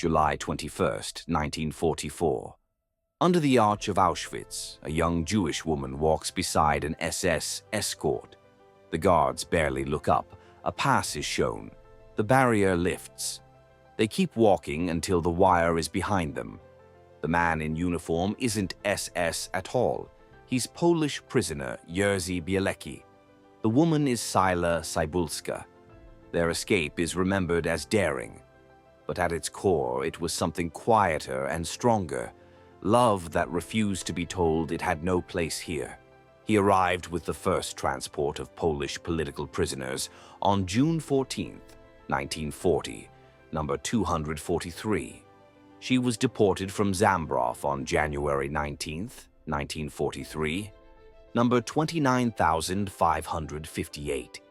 July 21st, 1944. Under the arch of Auschwitz, a young Jewish woman walks beside an SS escort. The guards barely look up. A pass is shown. The barrier lifts. They keep walking until the wire is behind them. The man in uniform isn't SS at all. He's Polish prisoner Jerzy Bielecki. The woman is Cyla Cybulska. Their escape is remembered as daring, but at its core it was something quieter and stronger, love that refused to be told it had no place here. He arrived with the first transport of Polish political prisoners on June 14, 1940, number 243. She was deported from Zambrów on January 19, 1943, number 29,558.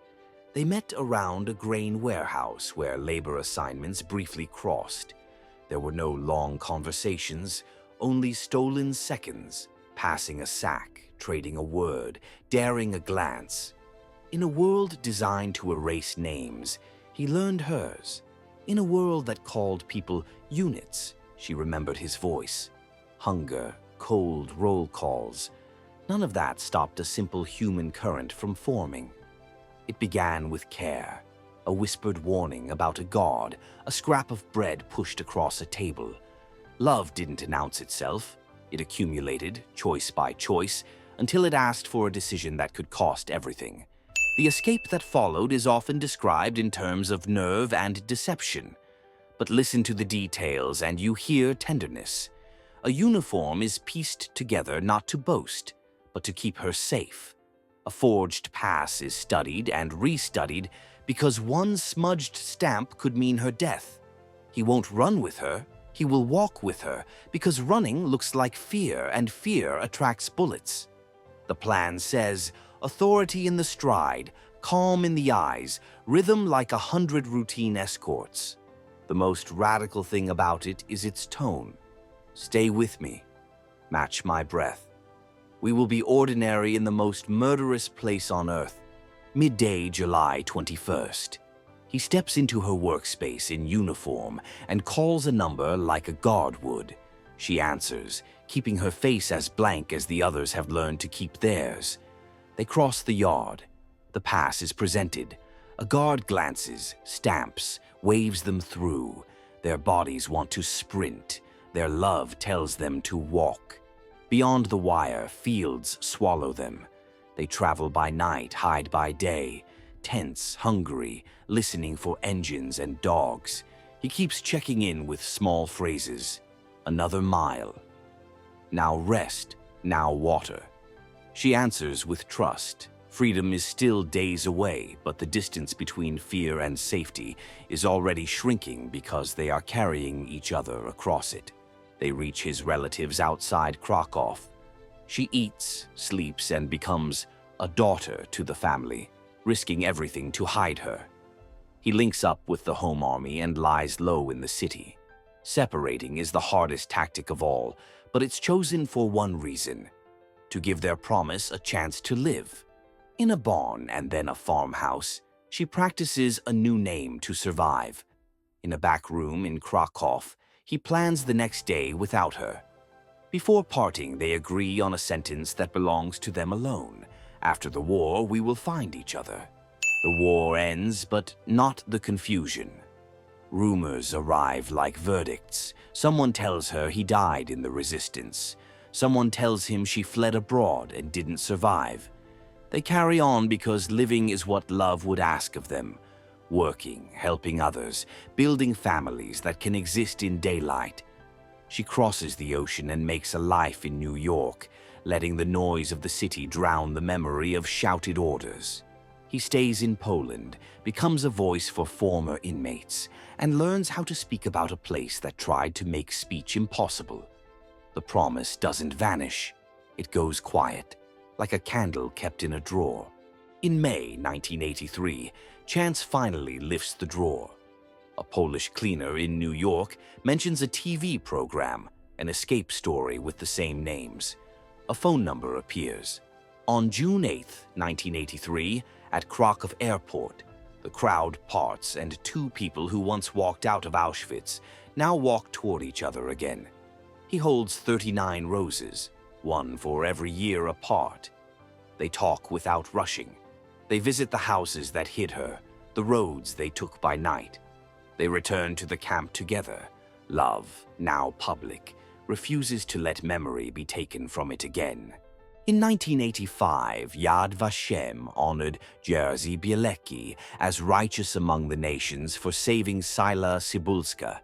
They met around a grain warehouse where labor assignments briefly crossed. There were no long conversations, only stolen seconds, passing a sack, trading a word, daring a glance. In a world designed to erase names, he learned hers. In a world that called people units, she remembered his voice. Hunger, cold roll calls. None of that stopped a simple human current from forming. It began with care, a whispered warning about a god, a scrap of bread pushed across a table. Love didn't announce itself. It accumulated, choice by choice, until it asked for a decision that could cost everything. The escape that followed is often described in terms of nerve and deception. But listen to the details and you hear tenderness. A uniform is pieced together not to boast, but to keep her safe. A forged pass is studied and restudied because one smudged stamp could mean her death. He won't run with her, he will walk with her, because running looks like fear and fear attracts bullets. The plan says, authority in the stride, calm in the eyes, rhythm like 100 routine escorts. The most radical thing about it is its tone. Stay with me. Match my breath. We will be ordinary in the most murderous place on earth. Midday, July 21st. He steps into her workspace in uniform and calls a number like a guard would. She answers, keeping her face as blank as the others have learned to keep theirs. They cross the yard. The pass is presented. A guard glances, stamps, waves them through. Their bodies want to sprint. Their love tells them to walk. Beyond the wire, fields swallow them. They travel by night, hide by day, tense, hungry, listening for engines and dogs. He keeps checking in with small phrases. Another mile. Now rest, now water. She answers with trust. Freedom is still days away, but the distance between fear and safety is already shrinking because they are carrying each other across it. They reach his relatives outside Krakow. She eats, sleeps, and becomes a daughter to the family, risking everything to hide her. He links up with the home army and lies low in the city. Separating is the hardest tactic of all, but it's chosen for one reason: to give their promise a chance to live. In a barn and then a farmhouse, she practices a new name to survive. In a back room in Krakow, he plans the next day without her. Before parting, they agree on a sentence that belongs to them alone. After the war, we will find each other. The war ends, but not the confusion. Rumors arrive like verdicts. Someone tells her he died in the resistance. Someone tells him she fled abroad and didn't survive. They carry on because living is what love would ask of them. Working, helping others, building families that can exist in daylight. She crosses the ocean and makes a life in New York, letting the noise of the city drown the memory of shouted orders. He stays in Poland, becomes a voice for former inmates, and learns how to speak about a place that tried to make speech impossible. The promise doesn't vanish. It goes quiet, like a candle kept in a drawer. In May 1983, chance finally lifts the drawer. A Polish cleaner in New York mentions a TV program, an escape story with the same names. A phone number appears. On June 8, 1983, at Krakow Airport, The crowd parts, and two people who once walked out of Auschwitz now walk toward each other again. He holds 39 roses, one for every year apart. They talk without rushing. They visit the houses that hid her, the roads they took by night. They return to the camp together. Love, now public, refuses to let memory be taken from it again. In 1985, Yad Vashem honored Jerzy Bielecki as righteous among the nations for saving Cyla Cybulska.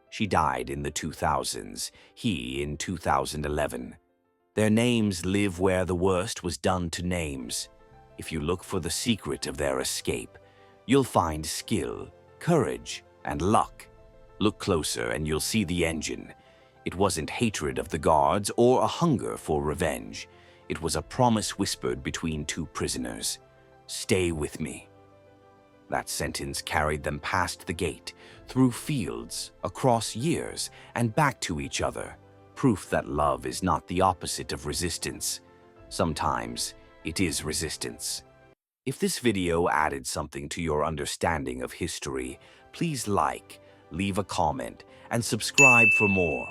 She died in the 2000s, he in 2011. Their names live where the worst was done to names. If you look for the secret of their escape, you'll find skill, courage, and luck. Look closer and you'll see the engine. It wasn't hatred of the guards or a hunger for revenge. It was a promise whispered between two prisoners. Stay with me. That sentence carried them past the gate, through fields, across years, and back to each other. Proof that love is not the opposite of resistance. Sometimes it is resistance. If this video added something to your understanding of history, please like, leave a comment, and subscribe for more.